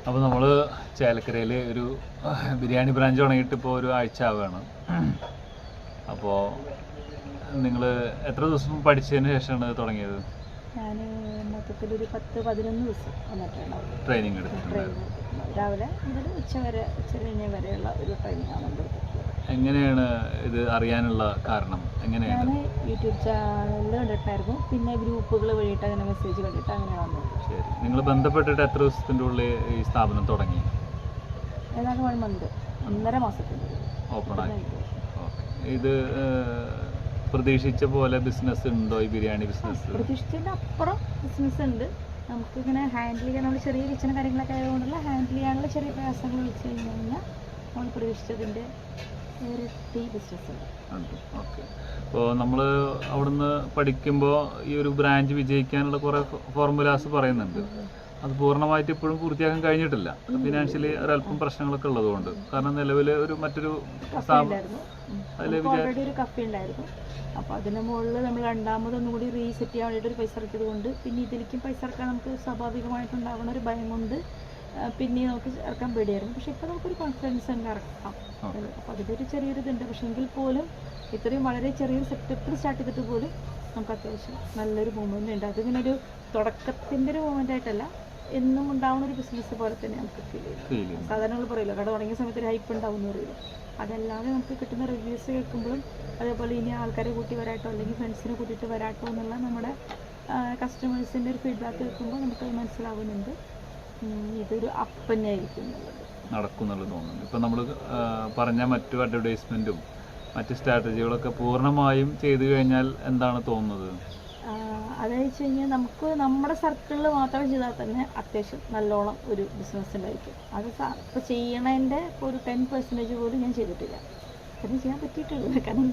അപ്പോൾ നമ്മൾ ചേലക്കരയിൽ ഒരു ബിരിയാണി ബ്രാഞ്ച് തുടങ്ങിയിട്ട് ഇപ്പോൾ ഒരു ആഴ്ച ആവുകയാണ്. അപ്പോൾ നിങ്ങൾ എത്ര ദിവസം പഠിച്ചതിന് ശേഷമാണ് തുടങ്ങിയത്? ഞാൻ മൊത്തത്തിലൊരു 10-11 ദിവസം ട്രെയിനിങ് എടുത്തിട്ടുണ്ട്. രാവിലെ മുതൽ ഉച്ച കഴിഞ്ഞ വരെയുള്ള ഒരു ട്രെയിനിങ്ങാണ് എടുത്തിട്ടുള്ളത്. എങ്ങനെയാണ് ഇത് അറിയാനുള്ള കാരണം? എങ്ങനെയാണ്? ഞാൻ യൂട്യൂബ് ചാനലിൽ കണ്ടിട്ടായിരുന്നു, പിന്നെ ഗ്രൂപ്പുകൾ വഴിയിട്ട് അങ്ങനെ മെസ്സേജ് കണ്ടിട്ട് അങ്ങനെ വന്നത്. ശരി, നിങ്ങൾ ബന്ധപ്പെട്ടിട്ട് എത്ര ദിവസത്തിൻ്റെ ഉള്ളിൽ ഈ സ്ഥാപനം തുടങ്ങി? ഏതാണ്ട് 1 മന്ത്, 1.5 മാസത്തിൻ്റെ ഓപ്പൺ ആക്കി. ഇത് പ്രതീക്ഷിച്ച പോലെ ബിസിനസ് ഉണ്ടോ ഈ ബിരിയാണി ബിസിനസ്? പ്രതീക്ഷിച്ചതിൻ്റെ അപ്പുറം ബിസിനസ് ഉണ്ട്. നമുക്കിങ്ങനെ ഹാൻഡിൽ ചെയ്യാൻ, നമ്മൾ ചെറിയ കിച്ചണ കാര്യങ്ങളൊക്കെ ആയതുകൊണ്ടുള്ള ഹാൻഡിൽ ചെയ്യാനുള്ള ചെറിയ പ്രയാസങ്ങൾ വെച്ച് കഴിഞ്ഞ് കഴിഞ്ഞാൽ നമ്മൾ പ്രതീക്ഷിച്ചതിൻ്റെ ഇരട്ടി ബിസിനസ് ഉണ്ട്. ഓക്കെ. അപ്പോൾ നമ്മൾ അവിടുന്ന് പഠിക്കുമ്പോൾ ഈ ഒരു ബ്രാഞ്ച് വിജയിക്കാനുള്ള കുറേ ഫോർമുലാസ് പറയുന്നുണ്ട്. അത് പൂർണ്ണമായിട്ട് ഇപ്പോഴും പൂർത്തിയാക്കാൻ കഴിഞ്ഞിട്ടില്ല. ഫിനാൻഷ്യലി ഒരല്പം പ്രശ്നങ്ങളൊക്കെ ഉള്ളതുകൊണ്ട്. കാരണം നിലവിൽ ഒരു മറ്റൊരു ഓൾറെഡി ഒരു കഫേ ഉണ്ടായിരുന്നു. അപ്പോൾ അതിന് മുകളിൽ നമ്മൾ രണ്ടാമതൊന്നും കൂടി റീസെറ്റ് ചെയ്യാൻ വേണ്ടിയിട്ട് ഒരു പൈസ ഇറക്കിയത് കൊണ്ട് പിന്നെ ഇതിലേക്കും പൈസ ഇറക്കാൻ നമുക്ക് സ്വാഭാവികമായിട്ടുണ്ടാകുന്ന ഒരു ഭയം കൊണ്ട് പിന്നെ നമുക്ക് ഇറക്കാൻ പേടിയായിരുന്നു. പക്ഷെ ഇപ്പോൾ നമുക്കൊരു കോൺഫിഡൻസ് തന്നെ ഇറക്കാം. അപ്പോൾ അതിലൊരു ചെറിയൊരു ഇതുണ്ട്. പക്ഷെ എങ്കിൽ പോലും ഇത്രയും വളരെ ചെറിയൊരു സെറ്റപ്പിൽ സ്റ്റാർട്ട് ചെയ്തിട്ട് പോലും നമുക്ക് അത്യാവശ്യം നല്ലൊരു മൂവ്മെൻ്റ് ഉണ്ട്. അതിങ്ങനെ ഒരു തുടക്കത്തിൻ്റെ ഒരു മൂവ്മെൻ്റ് ആയിട്ടല്ല, എന്നും ഉണ്ടാവുന്ന ഒരു ബിസിനസ് പോലെ തന്നെ നമുക്ക് ഫീൽ ചെയ്യും. സാധാരണ നമ്മൾ പറയില്ല, കട തുടങ്ങിയ സമയത്ത് ഒരു ഹൈപ്പ് ഉണ്ടാവും എന്ന് പറയില്ല. അതല്ലാതെ നമുക്ക് കിട്ടുന്ന റിവ്യൂസ് കേൾക്കുമ്പോഴും അതേപോലെ ഇനി ആൾക്കാരെ കൂട്ടി വരാട്ടോ അല്ലെങ്കിൽ ഫ്രണ്ട്സിനെ കൂട്ടിയിട്ട് വരാട്ടോ എന്നുള്ള നമ്മുടെ കസ്റ്റമേഴ്സിൻ്റെ ഒരു ഫീഡ്ബാക്ക് കേൾക്കുമ്പോൾ നമുക്കത് മനസ്സിലാവുന്നുണ്ട് ഇതൊരു അപ്പന്നായിരിക്കും എന്നുള്ളത്, നടക്കുന്നുള്ളത് തോന്നുന്നു. ഇപ്പം നമ്മൾ പറഞ്ഞ മറ്റു അഡ്വർടൈസ്മെൻറ്റും മറ്റ് സ്ട്രാറ്റജികളൊക്കെ പൂർണ്ണമായും ചെയ്തു കഴിഞ്ഞാൽ എന്താണ് തോന്നുന്നത്? അതെന്ന് വെച്ച് കഴിഞ്ഞാൽ നമുക്ക് നമ്മുടെ സർക്കിളിൽ മാത്രം ചെയ്താൽ തന്നെ അത്യാവശ്യം നല്ലോണം ഒരു ബിസിനസ് ഉണ്ടായിരിക്കും. അത് ഇപ്പോൾ ചെയ്യണതിൻ്റെ ഒരു 10% പോലും ഞാൻ ചെയ്തിട്ടില്ല. അത് ചെയ്യാൻ പറ്റിയിട്ടുള്ളൂ. കാരണം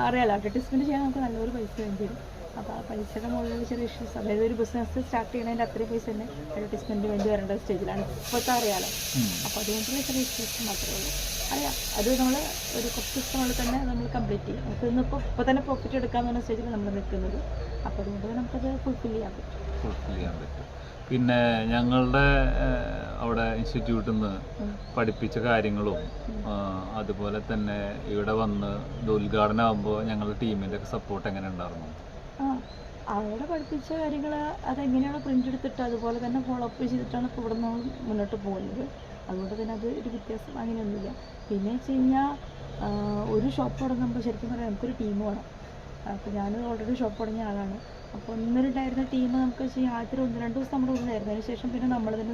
അറിയാലോ, അഡ്വർടൈസ്മെൻറ്റ് ചെയ്യാൻ നമുക്ക് നല്ലൊരു പൈസ വേണ്ടി വരും. അപ്പോൾ ആ പൈസയുടെ മുകളിലുള്ള ചെറിയ ഇഷ്യൂസ്, അതായത് ഒരു ബിസിനസ് സ്റ്റാർട്ട് ചെയ്യണതിൻ്റെ അത്രയും പൈസ തന്നെ അഡ്വർടൈസ്മെൻറ്റ് വേണ്ടി വരേണ്ട സ്റ്റേജിലാണ് ഇപ്പോഴത്തെ അറിയാലോ. അപ്പോൾ അതുകൊണ്ടുള്ള ചെറിയ ഇഷ്യൂസ് മാത്രമേ ഉള്ളൂ. അറിയാം, അത് നമ്മൾ ഒരു കുറച്ച് ദിവസങ്ങളിൽ തന്നെ നമ്മൾ കംപ്ലീറ്റ് ചെയ്യും. നമുക്ക് ഇപ്പോൾ തന്നെ പ്രോഫിറ്റ് എടുക്കാമെന്ന് പറഞ്ഞ സ്റ്റേജിൽ നമ്മൾ നിൽക്കുന്നത്. അപ്പോൾ അതുകൊണ്ട് നമുക്കത് ഫുൾഫിൽ ചെയ്യാൻ പറ്റും. പിന്നെ ഞങ്ങളുടെ അവിടെ ഇൻസ്റ്റിറ്റ്യൂട്ടിൽ നിന്ന് പഠിപ്പിച്ച കാര്യങ്ങളും അതുപോലെ തന്നെ ഇവിടെ വന്ന് ഇത് ഉദ്ഘാടനം ആകുമ്പോൾ ഞങ്ങളുടെ ടീമിൻ്റെ ഒക്കെ സപ്പോർട്ട് എങ്ങനെ ഉണ്ടായിരുന്നു? അവിടെ പഠിപ്പിച്ച കാര്യങ്ങൾ അതെങ്ങനെയാണ് പ്രിൻ്റ് എടുത്തിട്ട് അതുപോലെ തന്നെ ഫോളോ അപ്പ് ചെയ്തിട്ടാണ് ഇപ്പോൾ ഇവിടെ നിന്ന് മുന്നോട്ട് പോകുന്നത്. അതുകൊണ്ട് തന്നെ അത് ഒരു വ്യത്യാസം അങ്ങനെയൊന്നുമില്ല. പിന്നെ വെച്ച് കഴിഞ്ഞാൽ ഒരു ഷോപ്പ് തുടങ്ങുമ്പോൾ ശരിക്കും പറയാം നമുക്കൊരു ടീം വേണം. അപ്പോൾ ഞാൻ ഓൾറെഡി ഷോപ്പ് തുടങ്ങിയ ആളാണ്. അപ്പോൾ ഒന്നിലുണ്ടായിരുന്ന ടീം നമുക്ക് വെച്ച് കഴിഞ്ഞാൽ ആദ്യത്തെ 1-2 ദിവസം നമ്മുടെ ഉള്ളിലായിരുന്നു. അതിന് ശേഷം പിന്നെ നമ്മൾ തന്നെ